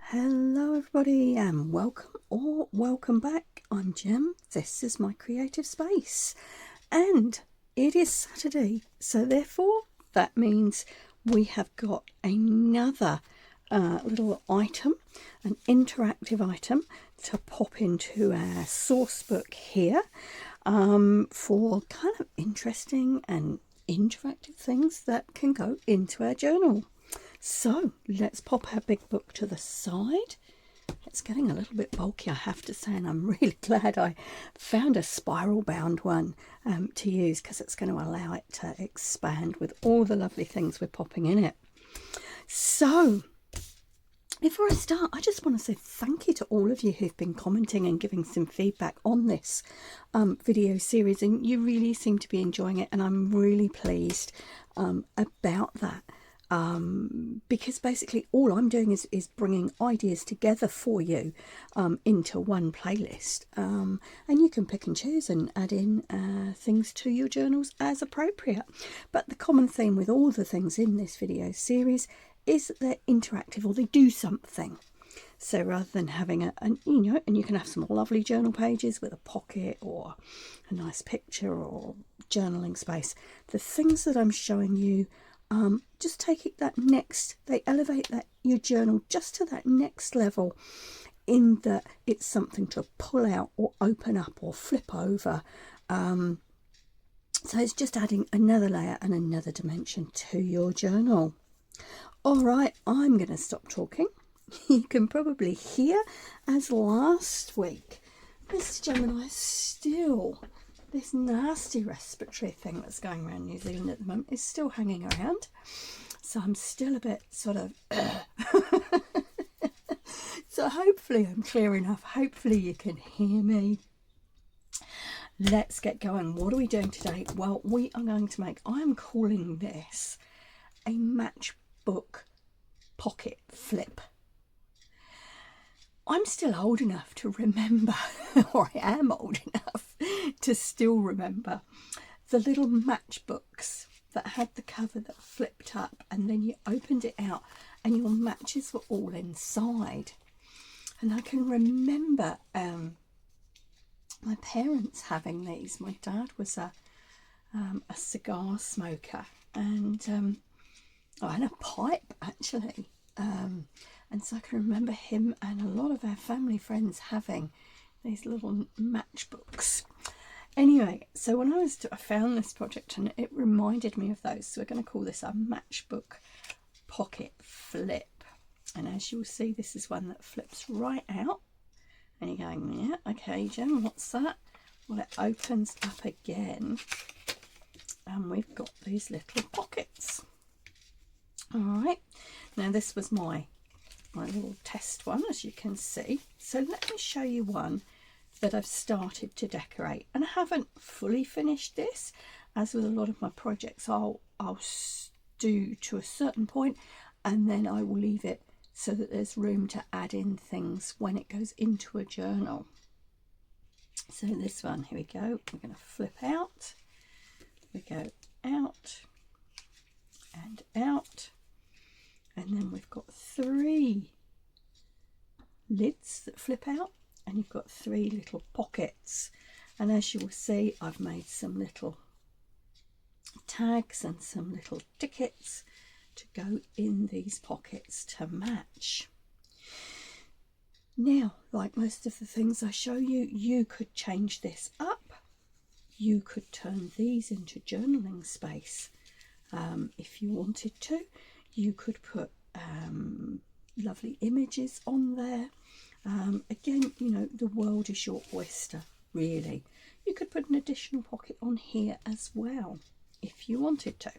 Hello everybody and welcome or welcome back. I'm Jem. This is my creative space and it is Saturday, so therefore that means we have got another little item, an interactive item to pop into our source book here for kind of interesting and interactive things that can go into our journal. So let's pop our big book to the side. It's getting a little bit bulky, I have to say, and I'm really glad I found a spiral bound one to use, because it's going to allow it to expand with all the lovely things we're popping in it. So before I start, I just want to say thank you to all of you who've been commenting and giving some feedback on this video series, and you really seem to be enjoying it, and I'm really pleased about that. Because basically all I'm doing is bringing ideas together for you into one playlist, and you can pick and choose and add in things to your journals as appropriate. But the common theme with all the things in this video series is that they're interactive, or they do something. So rather than having and you can have some lovely journal pages with a pocket or a nice picture or journaling space, the things that I'm showing you just take it that next, they elevate that your journal just to that next level, in that it's something to pull out or open up or flip over. So it's just adding another layer and another dimension to your journal. All right, I'm going to stop talking. You can probably hear, as last week, Mr. Gemini still, this nasty respiratory thing that's going around New Zealand at the moment is still hanging around. So I'm still a bit sort of... So hopefully I'm clear enough. Hopefully you can hear me. Let's get going. What are we doing today? Well, we are going to make, I'm calling this a matchbook pocket flip. I'm still old enough to remember, or I am old enough to still remember, the little matchbooks that had the cover that flipped up, and then you opened it out and your matches were all inside. And I can remember my parents having these. My dad was a cigar smoker, and a pipe actually. And so I can remember him and a lot of our family friends having these little matchbooks. Anyway, so when I found this project and it reminded me of those, so we're going to call this a matchbook pocket flip. And as you'll see, this is one that flips right out. And you're going, yeah, okay, Jen, what's that? Well, it opens up again, and we've got these little pockets. All right, now this was my little test one, as you can see. So let me show you one that I've started to decorate, and I haven't fully finished this. As with a lot of my projects, I'll do to a certain point, and then I will leave it so that there's room to add in things when it goes into a journal. So this one, here we go, we're going to flip out, we go out and out, and then we've got 3 lids that flip out, and you've got 3 little pockets. And as you will see, I've made some little tags and some little tickets to go in these pockets to match. Now, like most of the things I show you, you could change this up. You could turn these into journaling space if you wanted to. You could put lovely images on there. Again, the world is your oyster, really. You could put an additional pocket on here as well if you wanted to.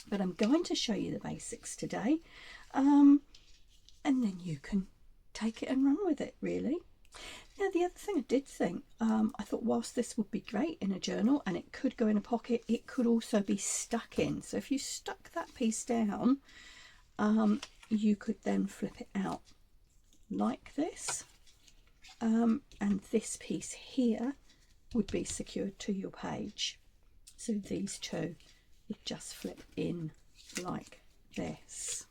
But I'm going to show you the basics today, and then you can take it and run with it, really. Now, the other thing I did think, I thought whilst this would be great in a journal and it could go in a pocket, it could also be stuck in. So if you stuck that piece down, you could then flip it out like this, and this piece here would be secured to your page. So these two would just flip in like this.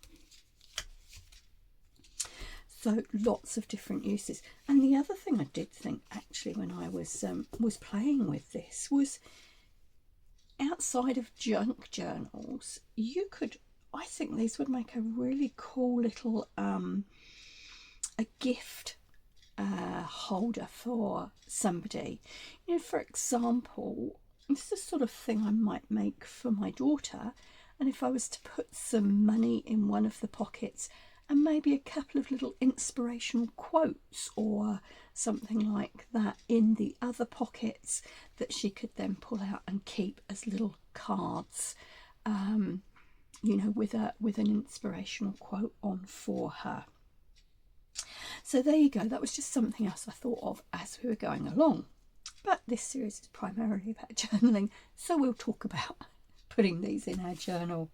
So lots of different uses. And the other thing I did think actually when I was playing with this was, outside of junk journals, you could, I think these would make a really cool little a gift holder for somebody. You know, for example, this is the sort of thing I might make for my daughter, and if I was to put some money in one of the pockets and maybe a couple of little inspirational quotes or something like that in the other pockets that she could then pull out and keep as little cards, you know, with an inspirational quote on for her. So there you go. That was just something else I thought of as we were going along. But this series is primarily about journaling, so we'll talk about putting these in our journal.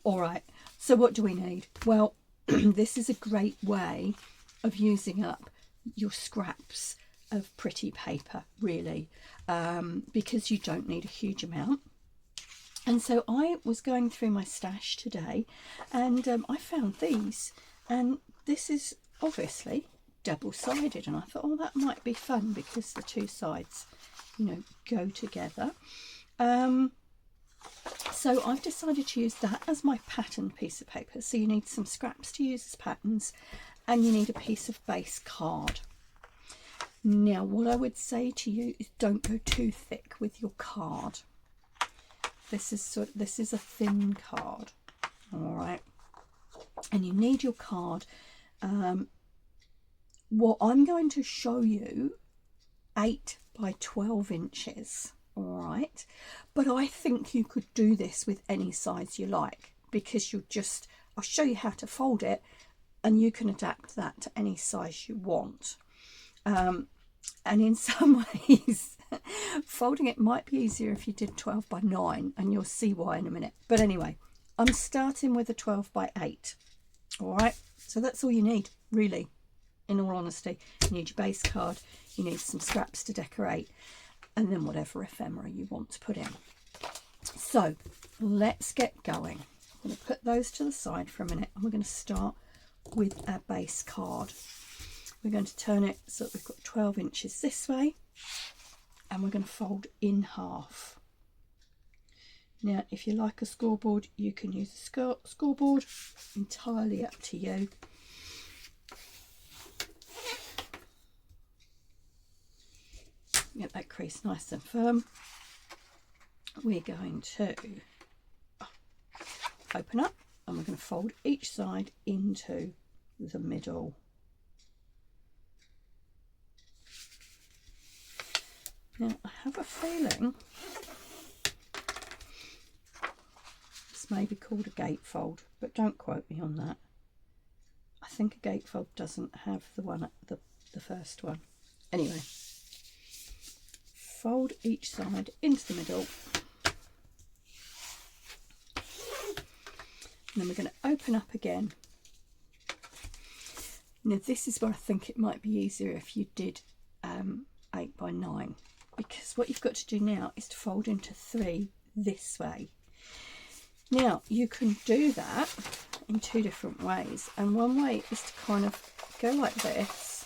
All right, so what do we need? Well, this is a great way of using up your scraps of pretty paper, really, because you don't need a huge amount. And so I was going through my stash today, and I found these, and this is obviously double-sided, and I thought, oh, that might be fun because the two sides, you know, go together. So I've decided to use that as my pattern piece of paper. So you need some scraps to use as patterns, and you need a piece of base card. Now, what I would say to you is don't go too thick with your card. This is a thin card, all right, and you need your card. Well, I'm going to show you 8 by 12 inches, all right, but I think you could do this with any size you like, because I'll show you how to fold it, and you can adapt that to any size you want. And in some ways, folding it might be easier if you did 12 by 9, and you'll see why in a minute. But anyway, I'm starting with a 12 by 8. All right, so that's all you need, really, in all honesty. You need your base card, you need some scraps to decorate, and then whatever ephemera you want to put in. So let's get going. I'm going to put those to the side for a minute, and we're going to start with our base card. We're going to turn it so that we've got 12 inches this way, and we're going to fold in half. Now, if you like a scoreboard, you can use a scoreboard, entirely up to you. Get that crease nice and firm. We're going to open up, and we're going to fold each side into the middle. Now, I have a feeling this may be called a gatefold, but don't quote me on that. I think a gatefold doesn't have the one at the first one. Anyway, fold each side into the middle. And then we're going to open up again. Now, this is where I think it might be easier if you did 8 by 9. Because what you've got to do now is to fold into 3 this way. Now, you can do that in 2 different ways, and one way is to kind of go like this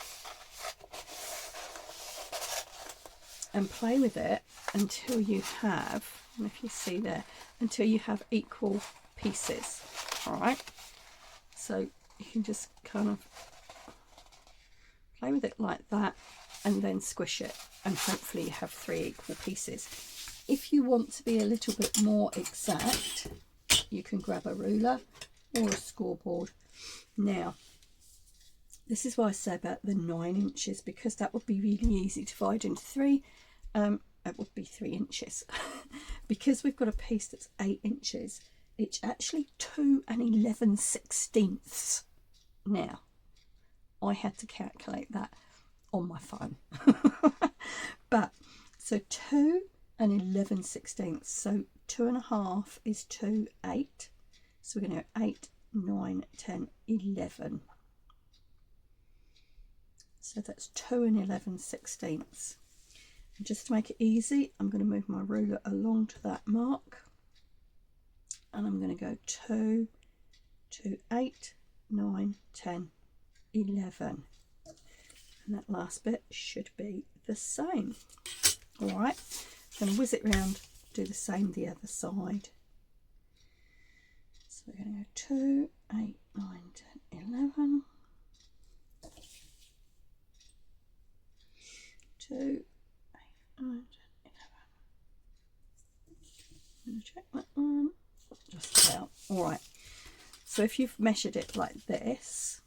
and play with it until you have, and if you see there, until you have equal pieces. All right, so you can just kind of play with it like that, and then squish it, and hopefully you have 3 equal pieces. If you want to be a little bit more exact, you can grab a ruler or a scoreboard. Now, this is why I say about the 9 inches, because that would be really easy to divide into 3. It would be 3 inches. Because we've got a piece that's 8 inches, it's actually 2 11/16. Now, I had to calculate that on my phone. But so 2 11/16, so 2.5 is 2 8, so we're going to go 8 9 10 11, so that's 2 11/16. And just to make it easy, I'm going to move my ruler along to that mark, and I'm going to go 2 2 8 9 10 11. And that last bit should be the same. All right, I'm going to whiz it round, do the same the other side. So we're going to go 2, 8, 9, 10, 11. 2, 8, 9, 10, 11. I'm going to check that one. Just about. All right. So if you've measured it like this,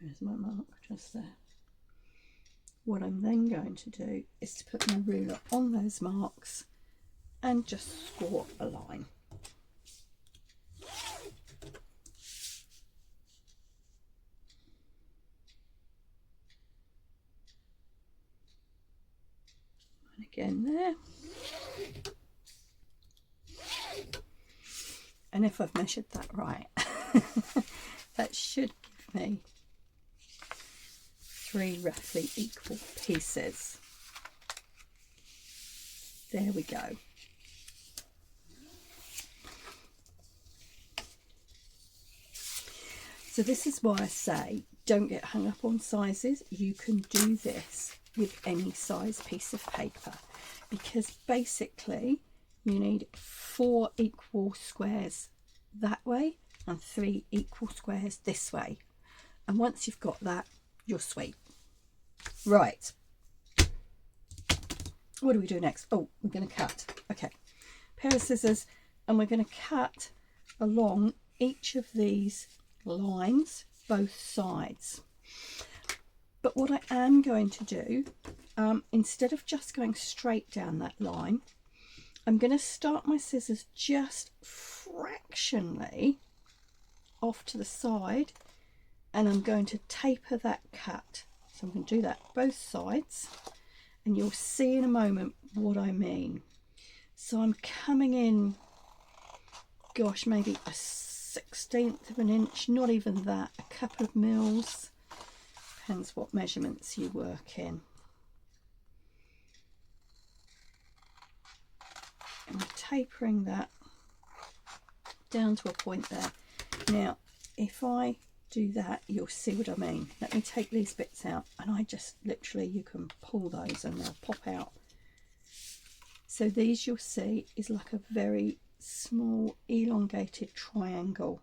there's my mark just there. What I'm then going to do is to put my ruler on those marks and just score a line. And again there. And if I've measured that right, that should give me 3 roughly equal pieces. There we go. So this is why I say don't get hung up on sizes. You can do this with any size piece of paper, because basically you need 4 equal squares that way and 3 equal squares this way. And once you've got that, you're sweet. Right. What do we do next? Oh, we're going to cut. Okay. Pair of scissors, and we're going to cut along each of these lines, both sides. But what I am going to do, instead of just going straight down that line, I'm going to start my scissors just fractionally off to the side, and I'm going to taper that cut. So I'm going to do that both sides, and you'll see in a moment what I mean. So I'm coming in, gosh, maybe a 1/16 of an inch, not even that, a couple of mils, depends what measurements you work in. And I'm tapering that down to a point there. Now, if I do that, you'll see what I mean. Let me take these bits out, and I just literally, you can pull those and they'll pop out. So these, you'll see, is like a very small elongated triangle,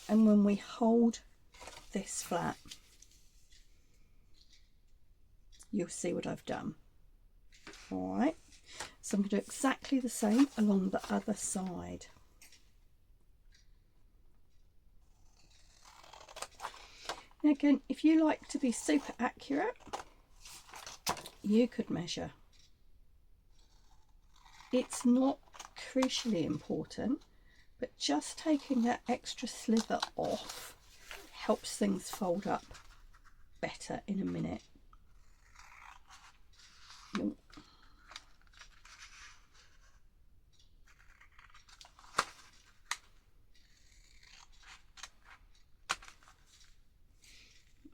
and when we hold this flat, you'll see what I've done. All right, so I'm going to do exactly the same along the other side. Now again, if you like to be super accurate, you could measure. It's not crucially important, but just taking that extra sliver off helps things fold up better in a minute.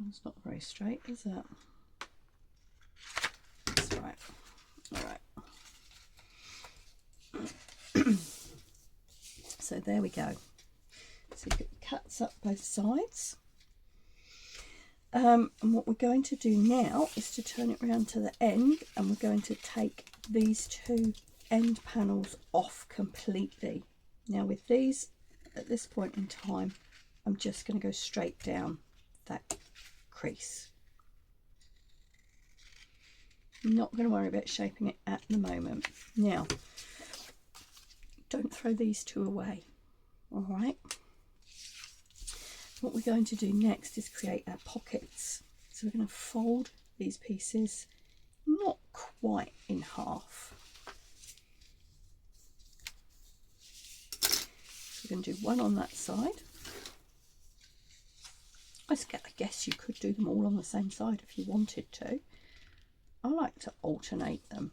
It's not very straight, is it? That's right. All right. So there we go. So it cuts up both sides. And what we're going to do now is to turn it around to the end, and we're going to take these 2 end panels off completely. Now with these, at this point in time, I'm just going to go straight down that crease. I'm not going to worry about shaping it at the moment. Now, don't throw these 2 away. All right. What we're going to do next is create our pockets. So we're going to fold these pieces not quite in half. So we're going to do one on that side. I guess you could do them all on the same side if you wanted to. I like to alternate them.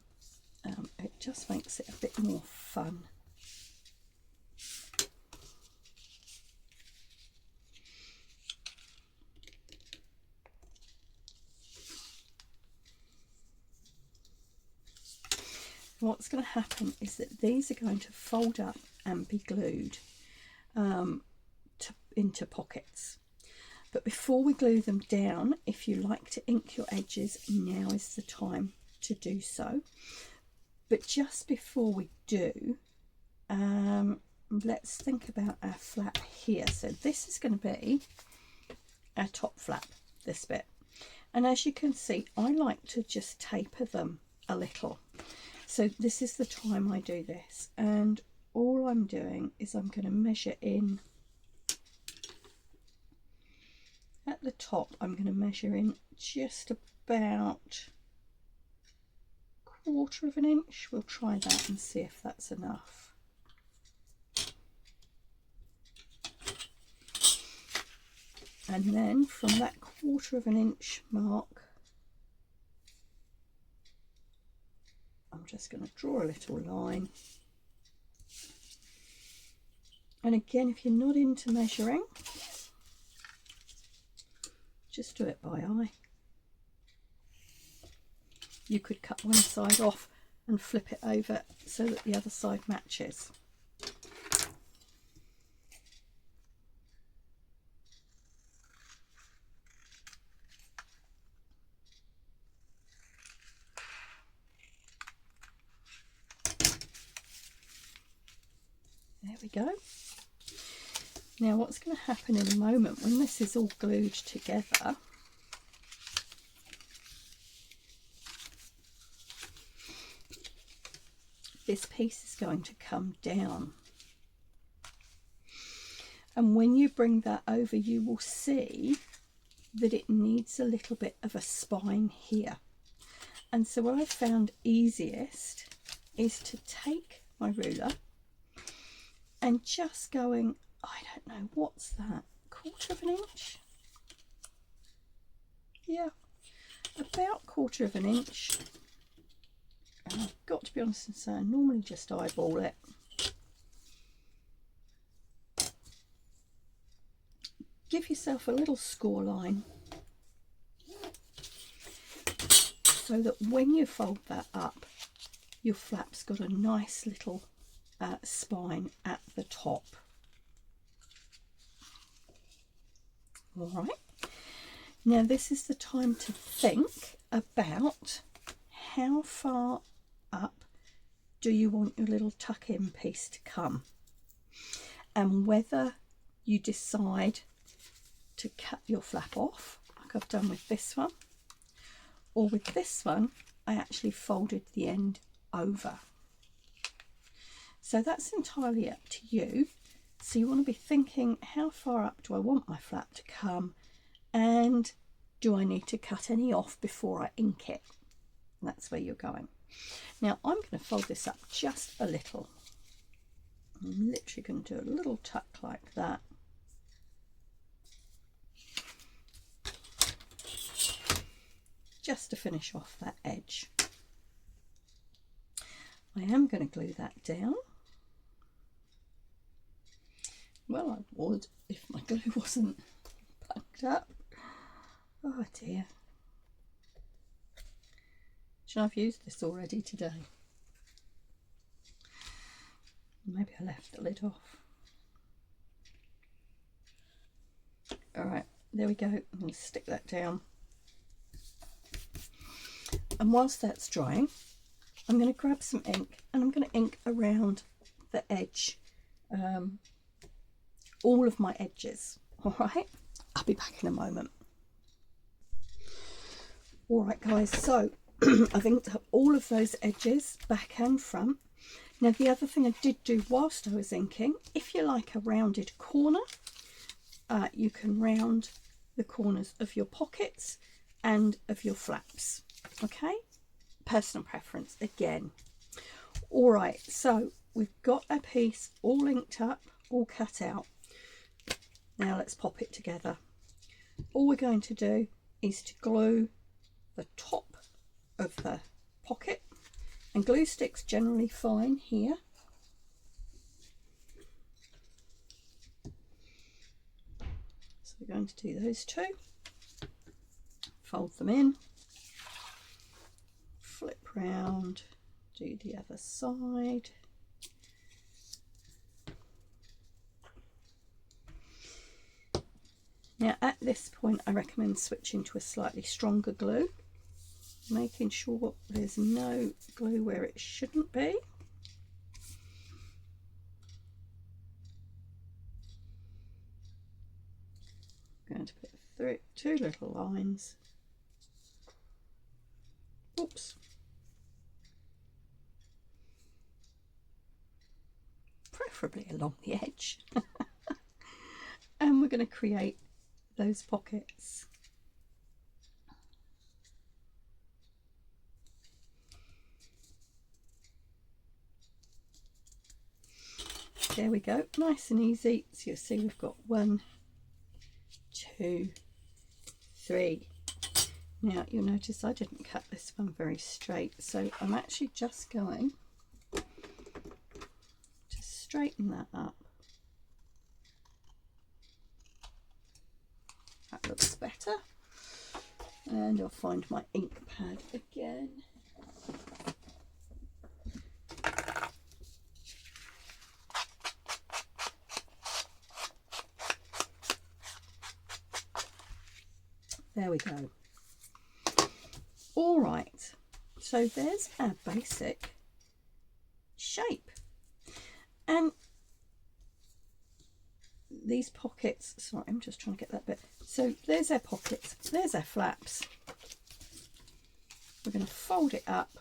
It just makes it a bit more fun. What's going to happen is that these are going to fold up and be glued. into pockets. But before we glue them down, if you like to ink your edges, now is the time to do so. But just before we do, let's think about our flap here. So this is going to be our top flap, this bit. And as you can see, I like to just taper them a little. So this is the time I do this. And all I'm doing is I'm going to measure in at the top. I'm going to measure in just about 1/4 of an inch. We'll try that and see if that's enough. And then from that 1/4 of an inch mark, I'm just going to draw a little line. And again, if you're not into measuring, just do it by eye. You could cut one side off and flip it over so that the other side matches. There we go. Now what's going to happen in a moment when this is all glued together, this piece is going to come down. And when you bring that over, you will see that it needs a little bit of a spine here. And so what I found easiest is to take my ruler and just going, I don't know, what's that, 1/4 of an inch? Yeah, about 1/4 of an inch. And I've got to be honest and say, I normally just eyeball it. Give yourself a little score line so that when you fold that up, your flap's got a nice little spine at the top. All right, now this is the time to think about how far up do you want your little tuck-in piece to come, and whether you decide to cut your flap off like I've done with this one, or with this one I actually folded the end over. So that's entirely up to you. So you want to be thinking, how far up do I want my flap to come, and do I need to cut any off before I ink it? And that's where you're going. Now I'm going to fold this up just a little. I'm literally going to do a little tuck like that. Just to finish off that edge. I am going to glue that down. Well, I would if my glue wasn't plugged up. Oh dear. Should I have used this already today? Maybe I left the lid off. Alright, there we go. I'm going to stick that down. And whilst that's drying, I'm going to grab some ink and I'm going to ink around the edge, all of my edges. All right, I'll be back in a moment. All right, guys, so I've inked up all of those edges, back and front. Now, the other thing I did do whilst I was inking, if you like a rounded corner, you can round the corners of your pockets and of your flaps. Okay, personal preference again. All right, so we've got a piece all inked up, all cut out. Now let's pop it together. All we're going to do is to glue the top of the pocket, and glue sticks generally fine here. So we're going to do those two, fold them in, flip round, do the other side. Now at this point I recommend switching to a slightly stronger glue, making sure there's no glue where it shouldn't be. I'm going to put through 2 little lines. Oops. Preferably along the edge. And we're going to create those pockets. There we go, nice and easy. So you'll see we've got 1, 2, 3. Now you'll notice I didn't cut this one very straight, so I'm actually just going to straighten that up. That looks better. And I'll find my ink pad again. There we go. All right, so there's our basic shape. And these pockets, sorry, I'm just trying to get that bit. So there's our pockets, there's our flaps. We're going to fold it up.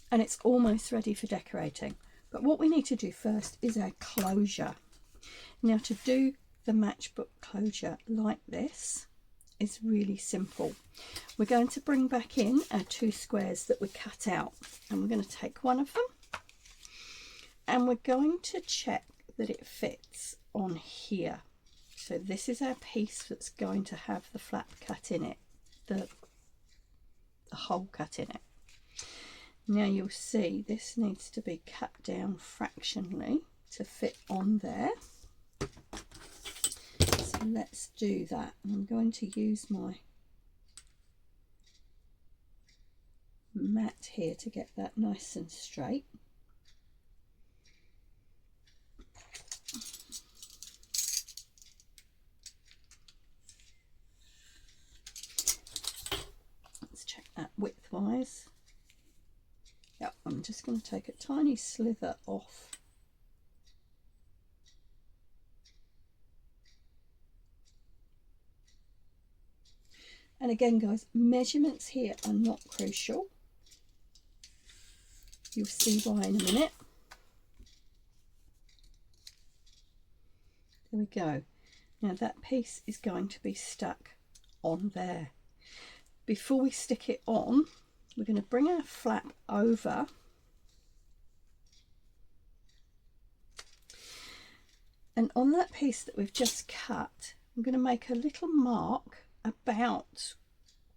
And it's almost ready for decorating. But what we need to do first is our closure. Now to do the matchbook closure like this is really simple. We're going to bring back in our 2 squares that we cut out, and we're going to take one of them and we're going to check that it fits on here. So this is our piece that's going to have the flap cut in it, the hole cut in it. Now you'll see this needs to be cut down fractionally to fit on there. So let's do that. I'm going to use my mat here to get that nice and straight. Let's check that width-wise. Yep, I'm just going to take a tiny slither off. And again, guys, measurements here are not crucial. You'll see why in a minute. There we go. Now that piece is going to be stuck on there. Before we stick it on, we're going to bring our flap over and on that piece that we've just cut, I'm going to make a little mark about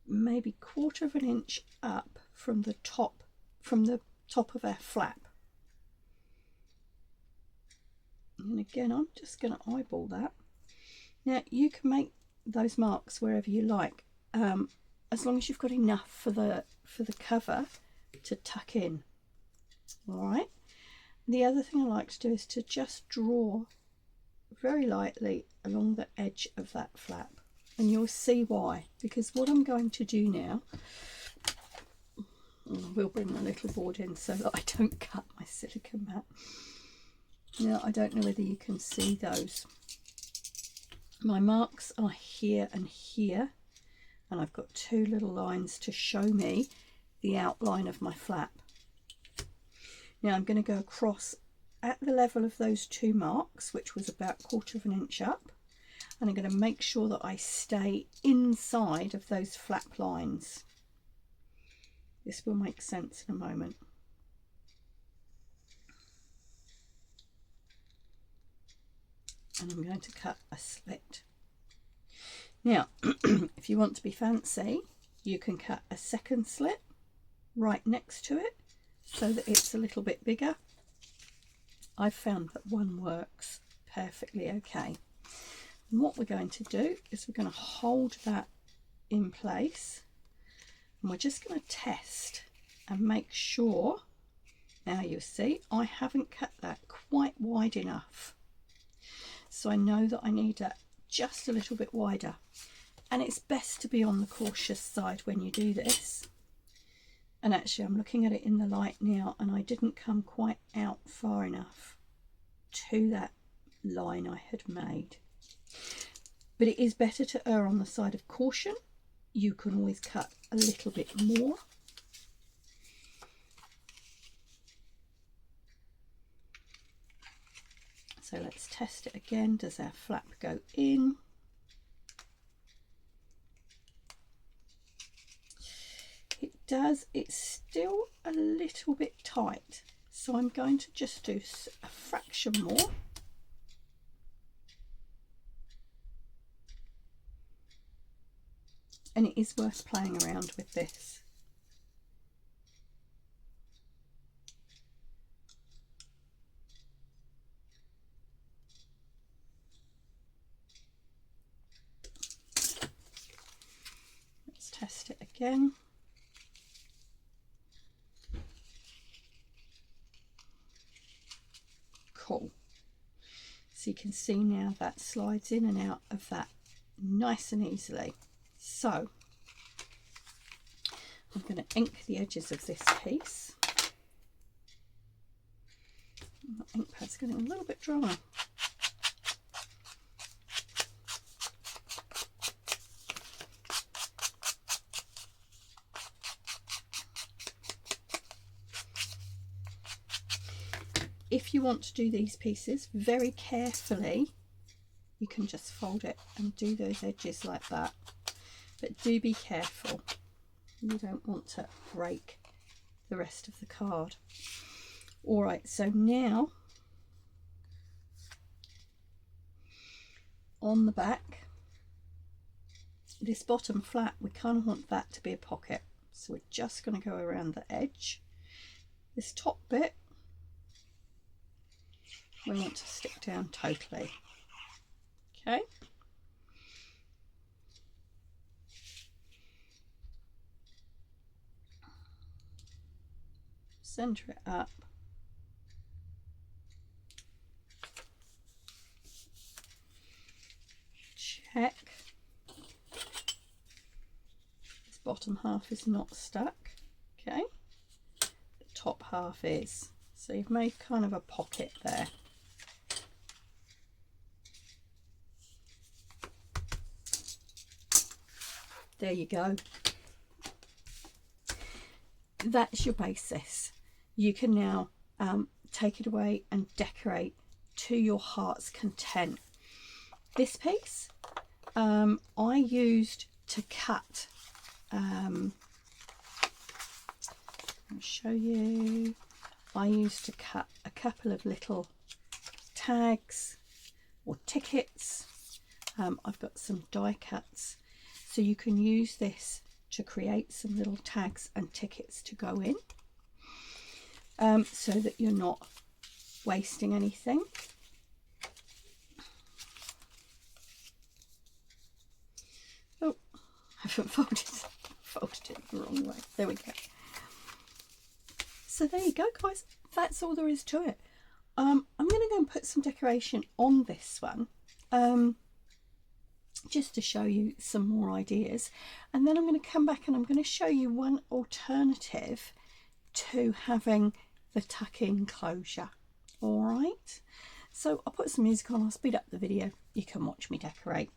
maybe 1/4 of an inch up from the top of our flap. And again, I'm just going to eyeball that. Now you can make those marks wherever you like, as long as you've got enough for the cover to tuck in. All right. The other thing I like to do is to just draw very lightly along the edge of that flap, and you'll see why, because what I'm going to do now, we'll bring my little board in so that I don't cut my silicone mat. Now I don't know whether you can see those. My marks are here and here, and I've got 2 little lines to show me the outline of my flap. Now I'm going to go across at the level of those 2 marks, which was about 1/4 of an inch up, and I'm going to make sure that I stay inside of those flap lines. This will make sense in a moment. And I'm going to cut a slit. Now, if you want to be fancy, you can cut a second slit right next to it so that it's a little bit bigger. I've found that one works perfectly okay. And what we're going to do is we're going to hold that in place, and we're just going to test and make sure. Now you see I haven't cut that quite wide enough, so I know that I need that just a little bit wider, and it's best to be on the cautious side when you do this. And actually I'm looking at it in the light now, and I didn't come quite out far enough to that line I had made. But it is better to err on the side of caution. You can always cut a little bit more. So let's test it again. Does our flap go in? It does. It's still a little bit tight, so I'm going to just do a fraction more. And it is worth playing around with this. Let's test it again. Cool. So you can see now that slides in and out of that nice and easily. So I'm going to ink the edges of this piece. My ink pad's getting a little bit dry. If you want to do these pieces very carefully, you can just fold it and do those edges like that, but do be careful. You don't want to break the rest of the card. All right, so now on the back, this bottom flap, we kind of want that to be a pocket, so we're just going to go around the edge. This top bit we want to stick down totally. Okay. Center it up. Check. This bottom half is not stuck. Okay. The top half is. So you've made kind of a pocket there. There you go. That's your basis. You can now take it away and decorate to your heart's content. This piece I used to cut, I'll show you, I used to cut a couple of little tags or tickets. I've got some die cuts, so you can use this to create some little tags and tickets to go in, so that you're not wasting anything. Oh, I haven't folded it the wrong way. There we go. So there you go, guys. That's all there is to it. I'm going to go and put some decoration on this one, just to show you some more ideas, and then I'm going to come back and I'm going to show you one alternative to having the tuck-in closure. All right, so I'll put some music on, I'll speed up the video, you can watch me decorate.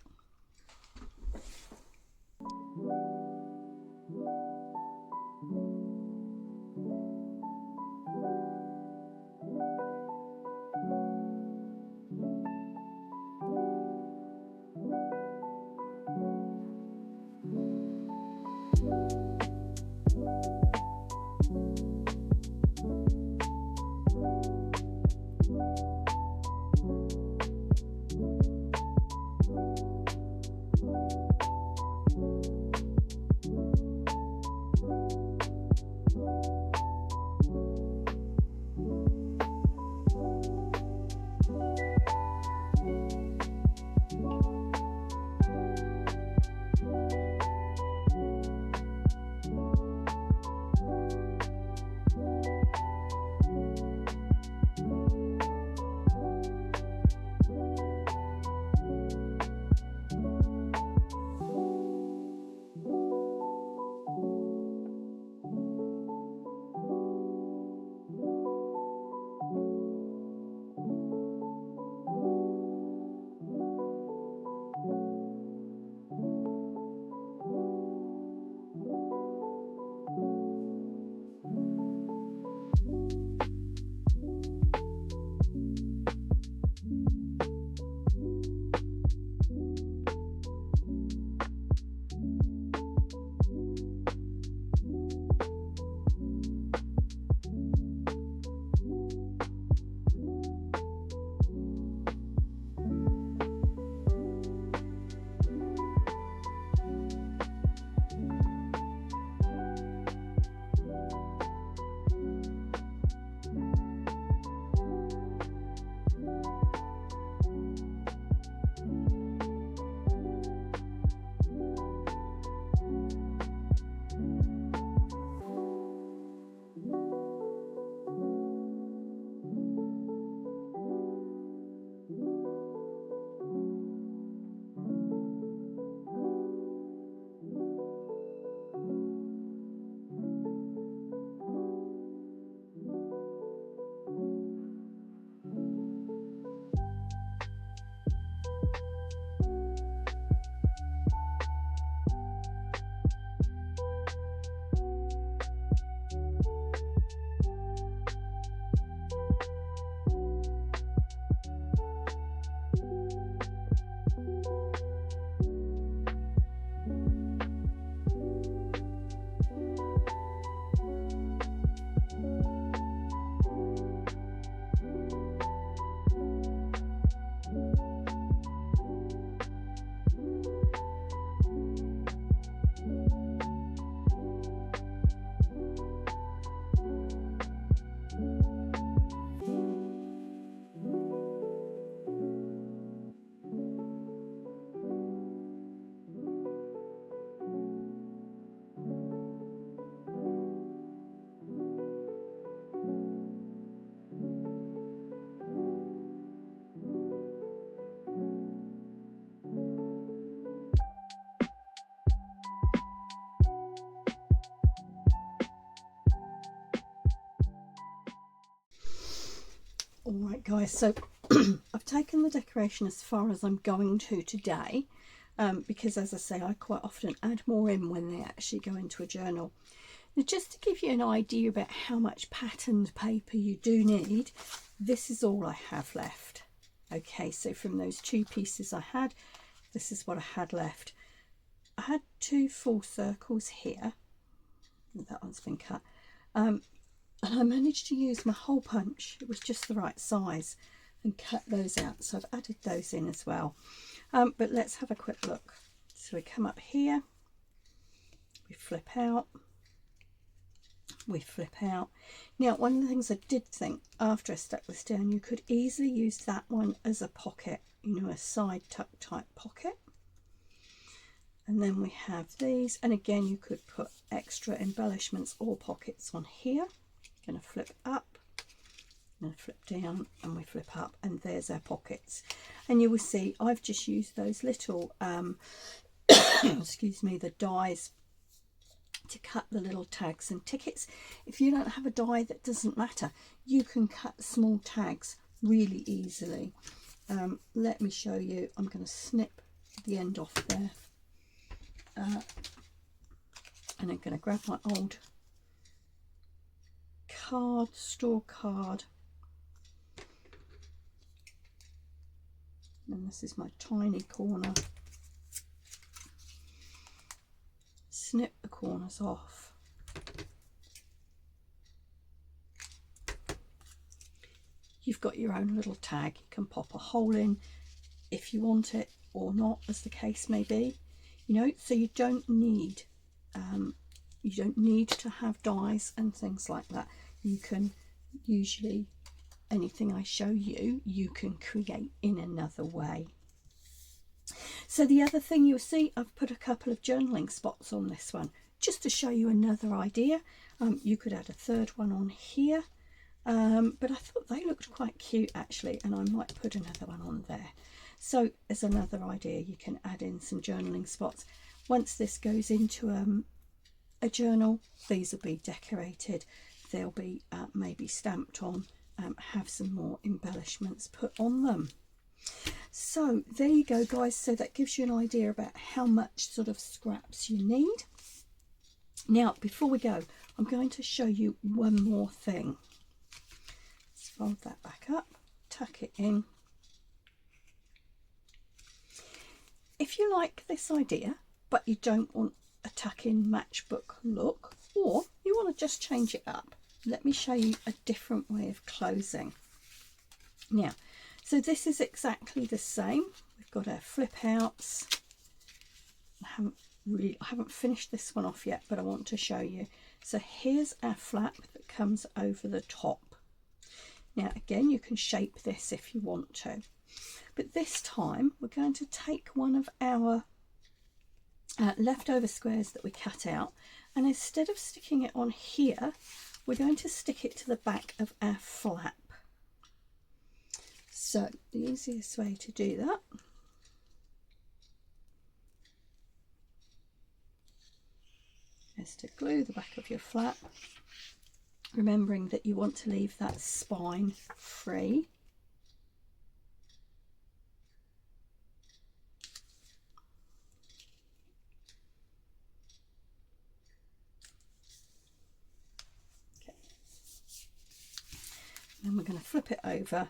All right, guys, so I've taken the decoration as far as I'm going to today, because as I say, I quite often add more in when they actually go into a journal. Now, just to give you an idea about how much patterned paper you do need, this is all I have left. Okay, so from those 2 pieces I had, this is what I had left. I had 2 full circles here. That one's been cut. And I managed to use my hole punch. It was just the right size, and cut those out. So I've added those in as well. But let's have a quick look. So we come up here, we flip out, we flip out. Now, one of the things I did think after I stuck this down, you could easily use that one as a pocket, you know, a side tuck type pocket. And then we have these, and again you could put extra embellishments or pockets on here. Going to flip up, going to flip down, and we flip up, and there's our pockets. And you will see I've just used those little excuse me, the dies to cut the little tags and tickets. If you don't have a die, that doesn't matter, you can cut small tags really easily. Let me show you. I'm going to snip the end off there, and I'm going to grab my old store card, and this is my tiny corner. Snip the corners off. You've got your own little tag. You can pop a hole in if you want it or not, as the case may be. You know, so you don't need to have dies and things like that. You can usually, anything I show you, you can create in another way. So the other thing you'll see, I've put a couple of journaling spots on this one, just to show you another idea. You could add a third one on here, but I thought they looked quite cute actually, and I might put another one on there. So as another idea, you can add in some journaling spots. Once this goes into a journal, these will be decorated. They'll be maybe stamped on, have some more embellishments put on them. So there you go, guys. So that gives you an idea about how much sort of scraps you need. Now, before we go, I'm going to show you one more thing. Let's fold that back up, tuck it in. If you like this idea, but you don't want a tuck-in matchbook look, or you want to just change it up, let me show you a different way of closing. Now, so this is exactly the same. We've got our flip outs. I haven't finished this one off yet, but I want to show you. So here's our flap that comes over the top. Now again, you can shape this if you want to, but this time we're going to take one of our leftover squares that we cut out, and instead of sticking it on here, we're going to stick it to the back of our flap. So the easiest way to do that is to glue the back of your flap, remembering that you want to leave that spine free. Okay. Then we're going to flip it over.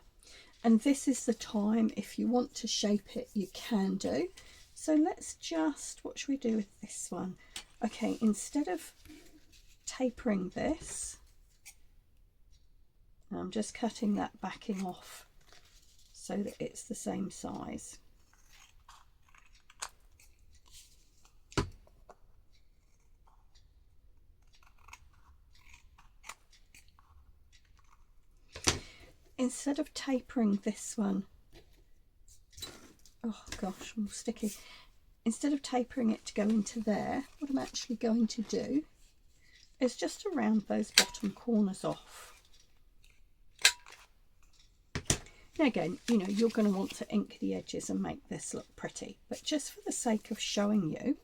And this is the time, if you want to shape it, you can do. So let's just, what should we do with this one? Okay, instead of tapering this, I'm just cutting that backing off so that it's the same size. Instead of tapering this one, oh gosh, I'm sticky. Instead of tapering it to go into there, what I'm actually going to do is just to round those bottom corners off. Now again, you know, you're going to want to ink the edges and make this look pretty, but just for the sake of showing you,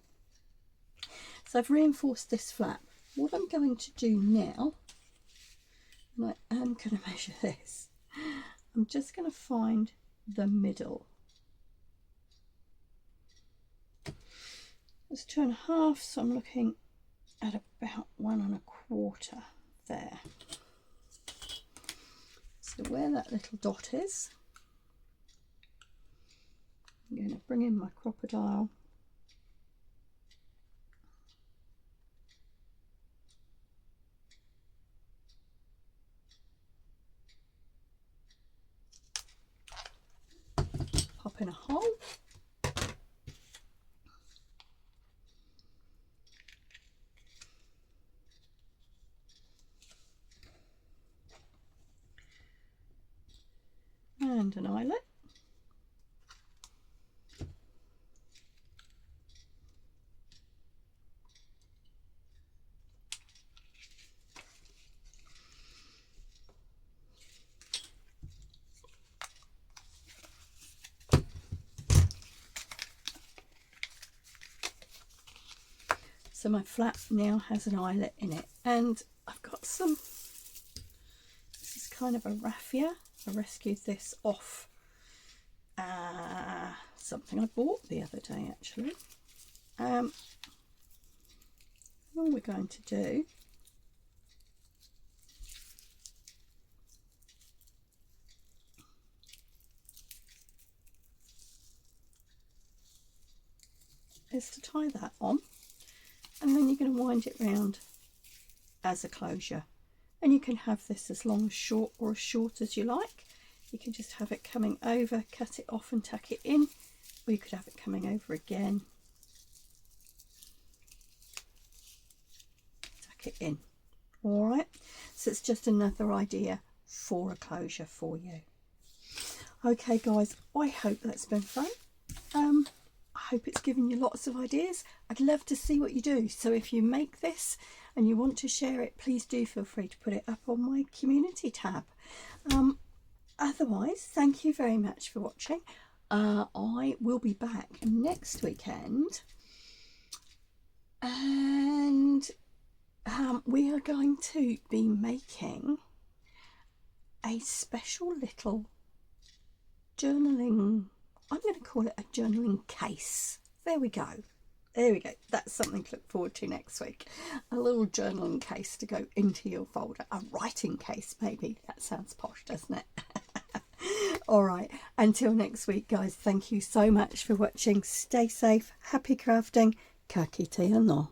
so I've reinforced this flap. What I'm going to do now, and I am going to measure this, I'm just going to find the middle. It's 2.5, so I'm looking at about 1.25 there. So where that little dot is, I'm going to bring in my crocodile. Pop in a hole. And an eyelet. So my flap now has an eyelet in it, and I've got some, this is kind of a raffia. I rescued this off something I bought the other day actually. All we're going to do is to tie that on, and then you're going to wind it round as a closure, and you can have this as long as short or as short as you like. You can just have it coming over, cut it off and tuck it in, or you could have it coming over again, tuck it in. All right, so it's just another idea for a closure for you. Okay guys, I hope that's been fun. I hope it's given you lots of ideas. I'd love to see what you do, so if you make this and you want to share it, please do feel free to put it up on my community tab. Otherwise, thank you very much for watching. I will be back next weekend, and we are going to be making a special little journaling, I'm going to call it a journaling case. There we go. There we go. That's something to look forward to next week. A little journaling case to go into your folder. A writing case, maybe. That sounds posh, doesn't it? All right. Until next week, guys, thank you so much for watching. Stay safe. Happy crafting. Ka kite anō.